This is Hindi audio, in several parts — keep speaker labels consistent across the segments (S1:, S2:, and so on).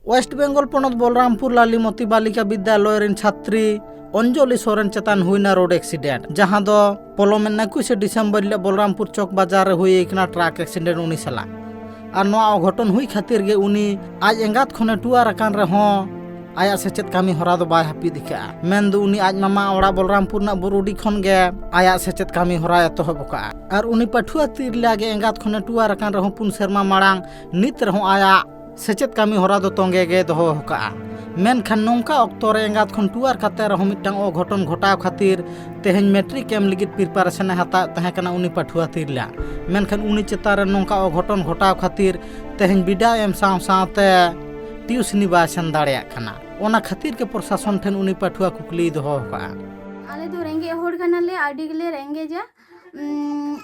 S1: वेस्ट बेंगल पनत बलरामपुर लालीमती बालिका विद्यालय रेन छात्री अंजलि सोरेन चेतान हुईना रोड एक्सीडेंट जहां दो पलमेन 21 डिसेम्बर बलरामपुर चौक बाजार हुई ट्रक एक्सीडेंट उनी सला और नोआ अघटन हुई खातिर गे उनी आज एंगात खने टुआर अकान रहो आया सेचेत कामी हरा दो बाय हापी दिखा मेन दो उनी आज मामा ओड़ा बलरामपुर ना बुरुडी खन गे आया सेचेत कामी हरा एतोहबका और उनी पठुआ तीर लागे एंगात खने टुआर अकान रहो पुन सेरमा मारांग नित रहो आया सेचेत कामी हरा दो तोंगे गे दोहो हका मेनखान नौका अक्तोरे एंगात खन टुआर खाते रहो मिटांग अघटन घटाव खातिर तेहेन मैट्रिक एम लिगित प्रिपारेशन हाता तहेकना उनी पठुआ तीरला मेनखान उनी चेतारे नौका अघटन घटाव खातिर तेहेन बिडा एम साव सावते ट्यूशनी बा सेन दाड़ेया कना ओना खातिर के प्रशासन ठेन उनी पठुआ कुकली दोहो हका
S2: आले तो रेंगे होड़ कनाले आडी गले रेंगे जा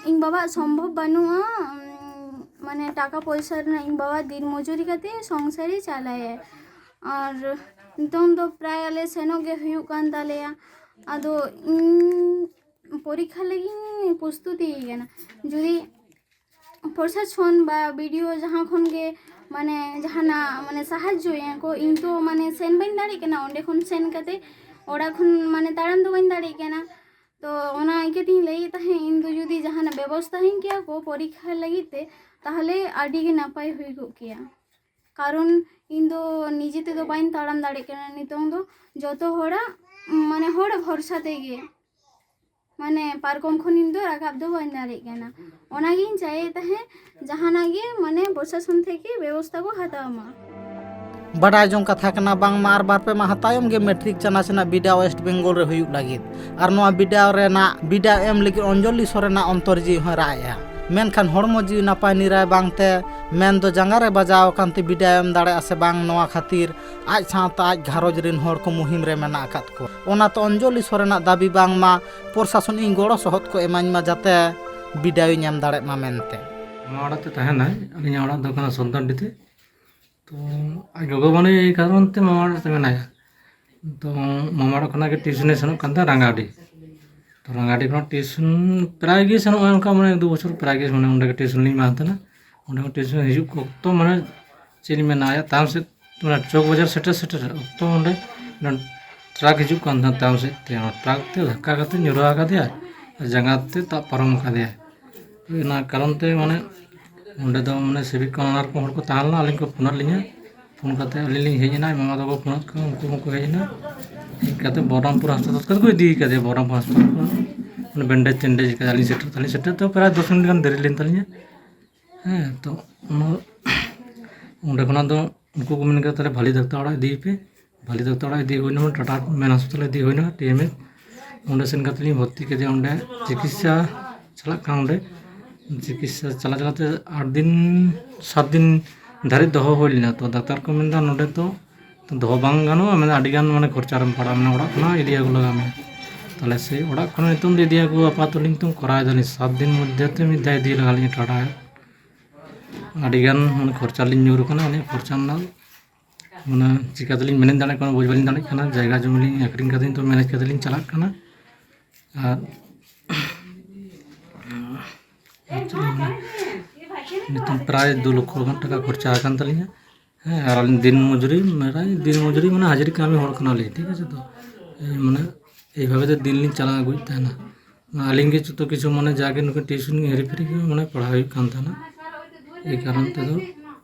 S2: इन बाबा संभव बानुआ माने टाका पैसा इन बाबा दिन मजूरी करते संसारी चालाए और नितों दो प्राय आले सेनोगे हुयु कान तालेया आदो परीक्षा लगी प्रस्तुति गना जुदी प्रशासन बा वीडियो जहां खन गे माने जहाना माने साहाय्य को इन तो माने सेन बइन दाड़ी केना ओंडे खन सेन कते ओड़ा खन माने ताड़न दो बइन दाड़ी केना तो ओना इकेती लई ताहे इन दो जुदी जहाना व्यवस्था हिन किया को परीक्षा लगिते ताहले आडी गे नापाय हुई गो किया कारण इन दो निजे ते दो बाइन ताड़ाम दाड़ी केना नितों दो जतो होड़ा माने होड़ भरसा तेगे माने पारकम खन इन दो राकाब दो बाइन दाड़ी केना ओना गिन चाहे ताहे जहाना गे माने प्रशासन थेके व्यवस्था को हतामा
S1: बड़ा जों कथा कना बांग मार बार पे माह तायम गे मैट्रिक चना चना बिडा वेस्ट बेंगल रे हुयु लागिद आर नोआ बिडा रेना बिडा एम लिगिद अंजलि सोरेना अंतरजी हराया मेनखान हड़मो जी नापाय निराय बांगते मेन दो जांगा रे बजाव कांते बिडा एम दाड़े आसे बांग नोआ खातिर आज साथ आज घारोज रिन हड़ को मुहिम रे मेना आकात को ओना तो अंजलि सोरेना दाबी बांग मा प्रशासन इन गड़ो सहत को एमाइन मा जाते बिडाय नाम दाड़े मा मेनते
S3: माड़ाते तहना अली माड़ा दो कना संतानडीते तो आज गोगोबानी कारण ते मामाड़ाते मेनाया तो मामाड़ा खना के ट्यूशन सेनो कांता रंगाडी तो रंगाडी खना ट्यूशन प्राय गे सेनो उनका माने 2 बछर प्राय गे माने उंडे के ट्यूशन लिंग माहतना उंडे के ट्यूशन हिजु को तो माने चेली मेनाया ताम से माने चौक बाजार सेटर तो उंडे ट्रक हिजु कांता ताम से ते ट्रक ते धक्का करते न्युरा का दिया जंगाते ता परम का दिया ना कारण ते माने उंडे दो माने सिविक कॉर्नर को हड़ को तालना अलिंग को फोन लिया फोन करते अलिंग हेजना मामा दो को फोन को उनको को हेजना कहते बलरामपुर अस्पताल कद को दी कहते बलरामपुर अस्पताल माने बैंडेज टेंडेज का अलिंग सेटर तो प्राय 10 मिनट गान देरी लेन तलिया हैं तो उंडे खना दो उनको को मन करते भाली डॉक्टर ओड़ा दी पे भाली डॉक्टर ओड़ा दी होइना टाटा मेन अस्पताल दी होइना टीएमएस उंडे सेन कतली भर्ती के उंडे चिकित्सा चला का उंडे चिकित्सा चला चलाते 8 दिन 7 दिन धारी दहो होइलना तो डाक्टर को मेनदा नोडे तो दहो बांग गानो माने आडी गान माने खर्चारम पड़ा माने ओड़ा खना इदिया को लगा में ताले से ओड़ा खना नितुम इदिया को आपातलिंग तुम कराय दनी 7 दिन मध्य ते मि दाय दी लगा लिन टाटा आडी गान माने खर्चा लिन न्यूर कना ने खर्चा ना माने चिकातलिन मेने दाने कोन बुझबलिन दाने कना जायगा जमिलिन एकरिंग कदिन तो मैनेज कदिन चला कना आ नितम प्राय 2 लाख टाका खर्चा आकान तलिया हैं और दिन मजूरी मेरा दिन मजूरी माने हाजिरी कामी हड़ कना ले ठीक है तो माने ए भाबे तो दिन लिन चला गई ताना आलिंग के तो किछु माने जाके नुके ट्यूशन हेरी फेरी माने पढ़ाई कान ताना ए कारण ते दो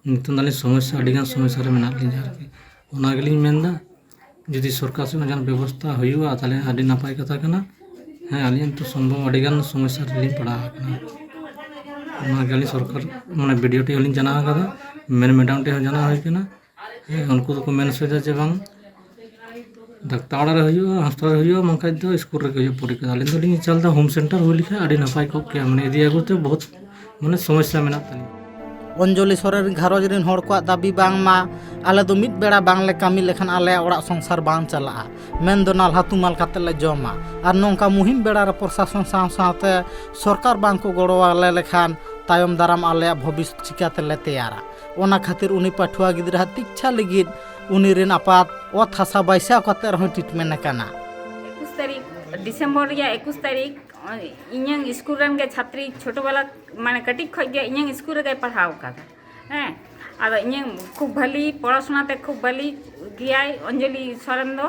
S3: नितम दाली समस्या अडिगान समस्या रे मेना लिन जार के ओना गेलिन मेनदा यदि सरकार से जन व्यवस्था हुआ ताले आडी नापाय कथा कना हैं आलिन तो संभव अडिगान समस्या रे लिन पड़ा कना ओना गेली सरकार माने वीडियो टी हलिन जाना कदा मेन मैडम टे जाना होय केना उनको तो मेन से जे बांग डाक्तार रे हुयो हॉस्पिटल हुयो मंका तो स्कूल रे हुयो परीक्षा आलिन तो लिन चलता होम सेंटर होय लिखा आडी नापाय को के माने इदी आगुते बहुत माने समस्या मेना ताली
S1: अंजलि सोरेन घारोज रिन हड़ को दाबी बांग मा आले दो मिट बेड़ा बांगले कामी लेखान आले ओड़ा संसार बांग चला मेन दो नालहा तुमाल काते ले जमा और नोंका मुहिम बेड़ा रे प्रशासन साव सावते सरकार बांग को गड़ो आले लेखान तायम दाराम आले भविष्य चिकाते ले तैयारा ओना खातिर उनी पठुआ गिद्रा तिक्षा लगिद उनी रिन आपात ओ थासा बैसा कते रह ट्रीटमेंट काना
S4: 21 तारीख डिसेम्बर या 21 तारीख इᱧ स्कूल रन के छात्री छोटो वाला माने कटिक खय गे इᱧ स्कूल रे पढ़ाव का हैं ᱟᱫᱚ ᱤᱧᱟᱹᱜ ᱠᱷᱩᱵ ᱵᱷᱟᱹᱞᱤ ᱯᱚᱲᱟশোনাᱛᱮ ᱠᱷᱩᱵ ᱵᱷᱟᱹᱞᱤ ᱜᱮᱭᱟᱭ ᱚᱧᱡᱚᱞᱤ ᱥᱚᱨᱮᱱ ᱫᱚ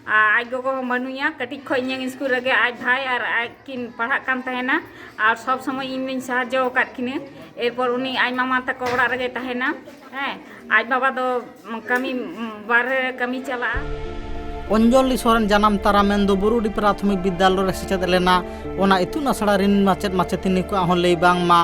S4: ᱟᱡ ᱜᱚᱜᱚ ᱦᱚᱸ ᱵᱟᱹᱱᱩᱭᱟ ᱠᱟᱹᱴᱤᱡ ᱠᱷᱚᱡ ᱤᱧᱟᱹᱜ ᱥᱠᱩᱞ ᱨᱮᱜᱮ ᱟᱡ ᱵᱷᱟই ᱟᱨ ᱟᱡ ᱠᱤᱱ ᱯᱟᱲᱦᱟᱜ ᱠᱟᱱ ᱛᱟᱦᱮᱱᱟ ᱟᱨ ᱥᱚᱵ ᱥᱚᱢᱚᱭ ᱤᱧ ᱫᱩᱧ ᱥᱟᱦᱟᱡᱽᱡᱚ ᱟᱠᱟᱫ ᱠᱤᱱᱟᱹ ᱮᱨᱯᱚᱨ ᱩᱱᱤ ᱟᱡ ᱢᱟᱢᱟ ᱛᱟᱠᱚ ᱚᱲᱟᱜ ᱨᱮᱜᱮ ᱛᱟᱦᱮᱱᱟ ᱦᱮᱸ ᱟᱡ ᱵᱟᱵᱟ ᱫᱚ ᱠᱟᱹᱢᱤ ᱵᱟᱨᱦᱮ ᱨᱮ ᱠᱟᱹᱢᱤ ᱪᱟᱞᱟᱜᱼᱟ
S1: অঞ্জলি সোরেন জানাম তারা মেন্দো বুরুডি প্রাথমিক বিদ্যালয় সেচেদ লেনা ওনা ইতুন আশড়া রিন মাচেদ মাচেতিনি को হন ᱞᱟᱹᱭ ᱵᱟᱝ ᱢᱟ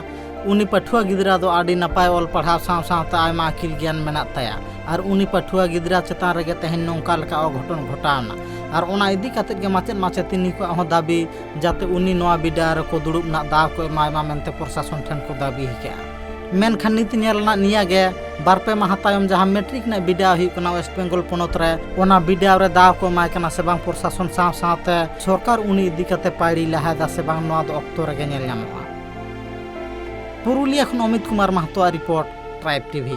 S1: उनी पठुआ गिदरा दो आड़ी नपाय ऑल पढ़ाव साव सावते आयमा अकिल ज्ञान मेनात ताया और उनी पठुआ गिदरा चेतान रगे तहेन नोंका लका अघटन घटावना और ओना इदी कातेद गे माचेद माचेतिनी को हो दाबी जाते उनी नोआ बिडा रे को दुड़ुब ना दाव को एमायमा मेनते प्रशासन ठेन को दाबी हिके मेनखान नीति नेलना निया गे बारपे माह तायम जहां मैट्रिक ना बिडा हुई कना वेस्ट बेंगल पोनत रे ओना बिडा रे दाव को माय कना से बांग प्रशासन साव सावते सरकार उनी इदी काते पाड़ी लहादा से बांग नोआ दो अक्तो रगे नेल ᱧᱟᱢᱚᱜᱼᱟ पुरुलिया खन Amit Kumar Mahato report Tribe TV.